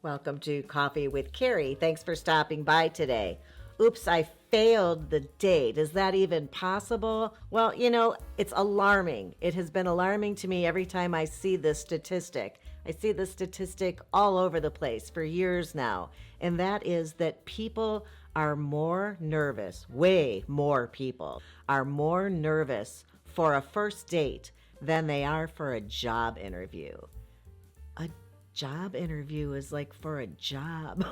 Welcome to Coffee with Carrie. Thanks for stopping by today. Oops, I failed the date. Is that even possible? Well, it's alarming. It has been alarming to me every time I see this statistic. I see this statistic all over the place for years now, and that is that people are more nervous, way more people are more nervous for a first date than they are for a job interview. A job interview is like for a job.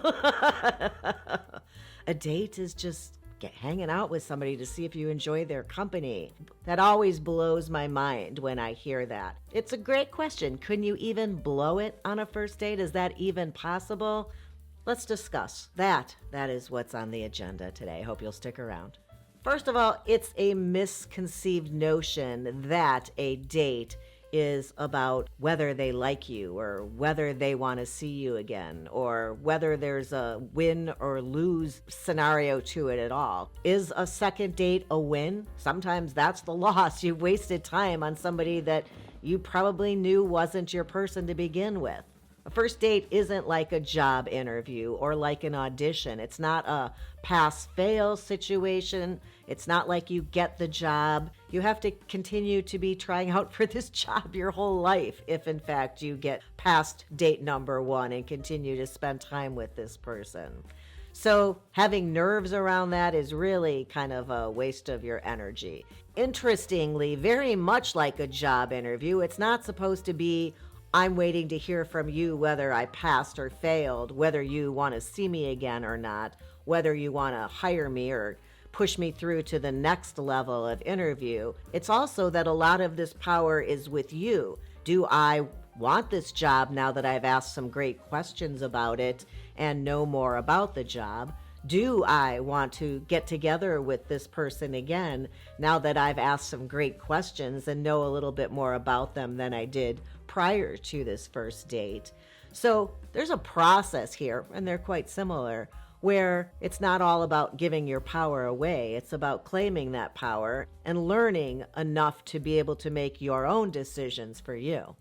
A date is just hanging out with somebody to see if you enjoy their company. That always blows my mind when I hear that. It's a great question. Couldn't you even blow it on a first date? Is that even possible? Let's discuss that. That is what's on the agenda today. Hope you'll stick around. First of all, it's a misconceived notion that a date is about whether they like you or whether they want to see you again or whether there's a win or lose scenario to it at all. Is a second date a win? Sometimes that's the loss. You've wasted time on somebody that you probably knew wasn't your person to begin with. A first date isn't like a job interview or like an audition. It's not a pass-fail situation. It's not like you get the job. You have to continue to be trying out for this job your whole life if, in fact, you get past date number one and continue to spend time with this person. So having nerves around that is really kind of a waste of your energy. Interestingly, very much like a job interview, it's not supposed to be I'm waiting to hear from you whether I passed or failed, whether you want to see me again or not, whether you want to hire me or push me through to the next level of interview. It's also that a lot of this power is with you. Do I want this job now that I've asked some great questions about it and know more about the job? Do I want to get together with this person again now that I've asked some great questions and know a little bit more about them than I did prior to this first date? So there's a process here, and they're quite similar, where it's not all about giving your power away. It's about claiming that power and learning enough to be able to make your own decisions for you.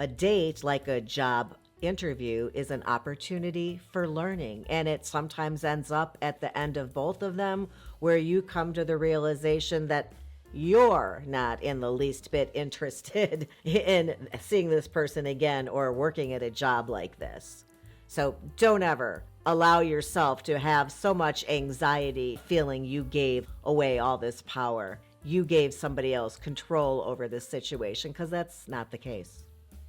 A date, like a job interview, is an opportunity for learning, and it sometimes ends up at the end of both of them where you come to the realization that you're not in the least bit interested in seeing this person again or working at a job like this. So don't ever allow yourself to have so much anxiety feeling you gave away all this power. You gave somebody else control over this situation, because that's not the case.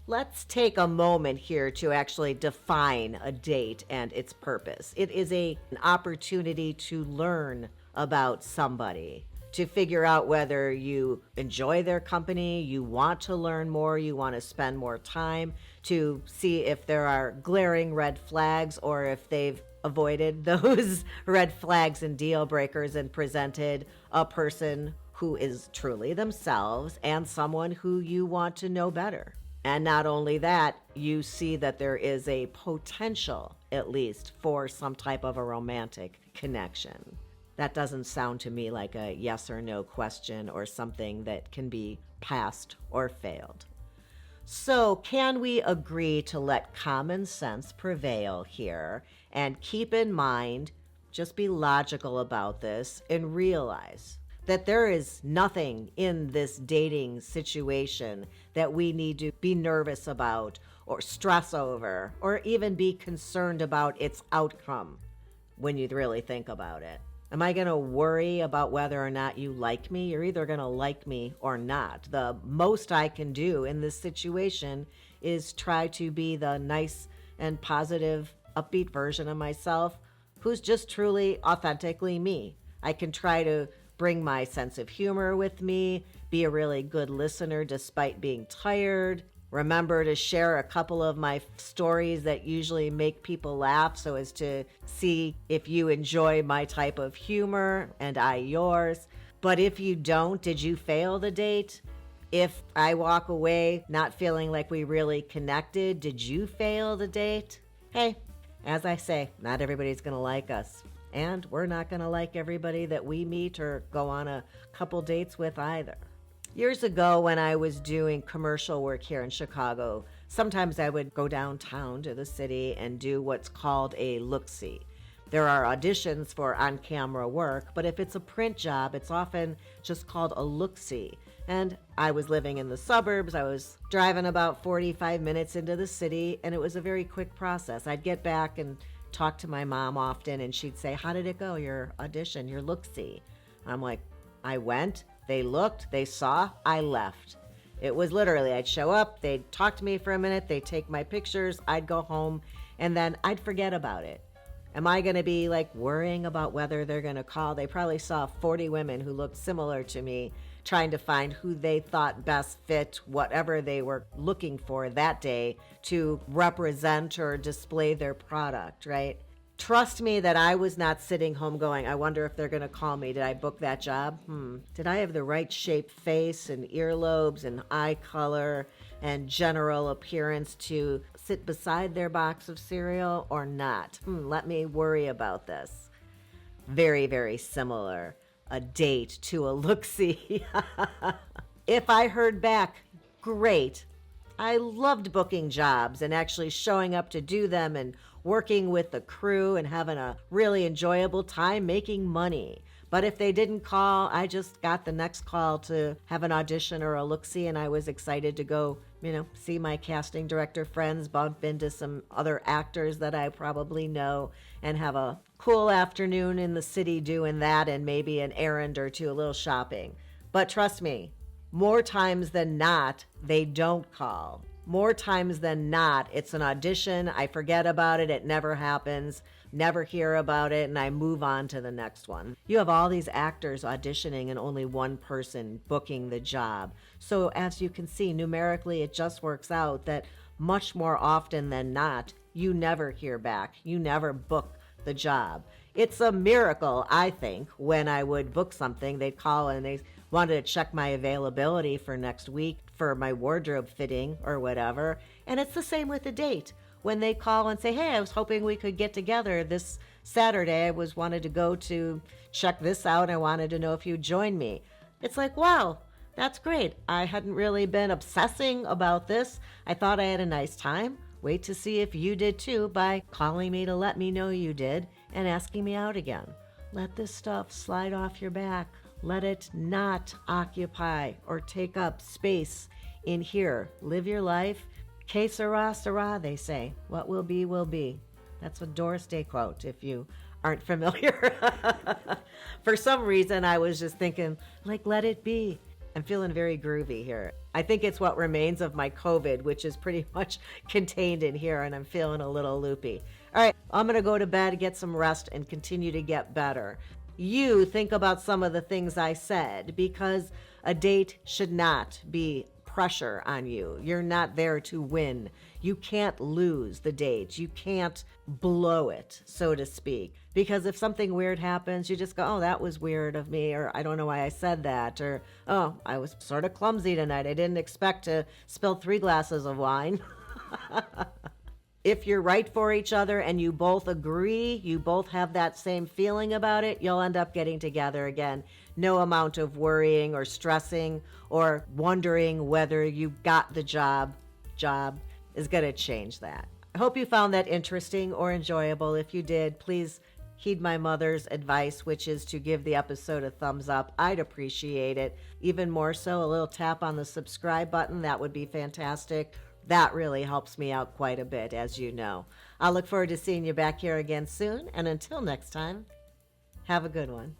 Let's take a moment here to actually define a date and its purpose. It is an opportunity to learn about somebody, to figure out whether you enjoy their company, you want to learn more, you want to spend more time, to see if there are glaring red flags or if they've avoided those red flags and deal breakers and presented a person who is truly themselves and someone who you want to know better. And not only that, you see that there is a potential, at least, for some type of a romantic connection. That doesn't sound to me like a yes or no question or something that can be passed or failed. So, can we agree to let common sense prevail here and keep in mind, just be logical about this and realize that there is nothing in this dating situation that we need to be nervous about or stress over or even be concerned about its outcome when you really think about it? Am I going to worry about whether or not you like me? You're either going to like me or not. The most I can do in this situation is try to be the nice and positive, upbeat version of myself who's just truly authentically me. I can try to bring my sense of humor with me, be a really good listener despite being tired, remember to share a couple of my stories that usually make people laugh so as to see if you enjoy my type of humor and I yours. But if you don't, did you fail the date? If I walk away not feeling like we really connected, did you fail the date? Hey, as I say, not everybody's going to like us. And we're not going to like everybody that we meet or go on a couple dates with either. Years ago, when I was doing commercial work here in Chicago, Sometimes I would go downtown to the city and do what's called a look-see. There are auditions for on-camera work, but if it's a print job, it's often just called a look-see. And I was living in the suburbs. I was driving about 45 minutes into the city, and it was a very quick process. I'd get back and talk to my mom often, and she'd say, "How did it go, your audition, your look-see?" I'm like, "I went, they looked, they saw, I left." It was literally, I'd show up, they'd talk to me for a minute, they'd take my pictures, I'd go home, and then I'd forget about it. Am I going to be like worrying about whether they're going to call? They probably saw 40 women who looked similar to me, trying to find who they thought best fit whatever they were looking for that day to represent or display their product, right? Trust me that I was not sitting home going, "I wonder if they're going to call me. Did I book that job? Did I have the right shaped face and earlobes and eye color and general appearance to sit beside their box of cereal or not? Let me worry about this." Very, very similar. A date to a look-see. If I heard back, great. I loved booking jobs and actually showing up to do them and working with the crew and having a really enjoyable time making money. But if they didn't call, I just got the next call to have an audition or a look-see, and I was excited to go, see my casting director friends, bump into some other actors that I probably know, and have a cool afternoon in the city doing that and maybe an errand or two, a little shopping. But trust me, more times than not, they don't call. More times than not, it's an audition, I forget about it, it never happens, never hear about it, and I move on to the next one. You have all these actors auditioning and only one person booking the job. So as you can see, numerically, it just works out that much more often than not, you never hear back. You never book the job. It's a miracle, I think, when I would book something, they'd call and they wanted to check my availability for next week for my wardrobe fitting or whatever. And it's the same with the date. When they call and say, "Hey, I was hoping we could get together this Saturday. I wanted to go to check this out. I wanted to know if you'd join me." It's like, wow, that's great. I hadn't really been obsessing about this. I thought I had a nice time. Wait to see if you did too by calling me to let me know you did and asking me out again. Let this stuff slide off your back. Let it not occupy or take up space in here. Live your life. Que sera, sera, they say. What will be, will be. That's a Doris Day quote, if you aren't familiar. For some reason, I was just thinking, let it be. I'm feeling very groovy here. I think it's what remains of my COVID, which is pretty much contained in here, and I'm feeling a little loopy. All right, I'm going to go to bed, get some rest, and continue to get better. You think about some of the things I said, because a date should not be pressure on you. You're not there to win. You can't lose the date. You can't blow it, so to speak. Because if something weird happens, you just go, "Oh, that was weird of me," or "I don't know why I said that," or "Oh, I was sort of clumsy tonight. I didn't expect to spill 3 glasses of wine." If you're right for each other and you both agree, you both have that same feeling about it, you'll end up getting together again. No amount of worrying or stressing or wondering whether you got the job is going to change that. I hope you found that interesting or enjoyable. If you did, please heed my mother's advice, which is to give the episode a thumbs up. I'd appreciate it. Even more so, a little tap on the subscribe button. That would be fantastic. That really helps me out quite a bit, as you know. I'll look forward to seeing you back here again soon. And until next time, have a good one.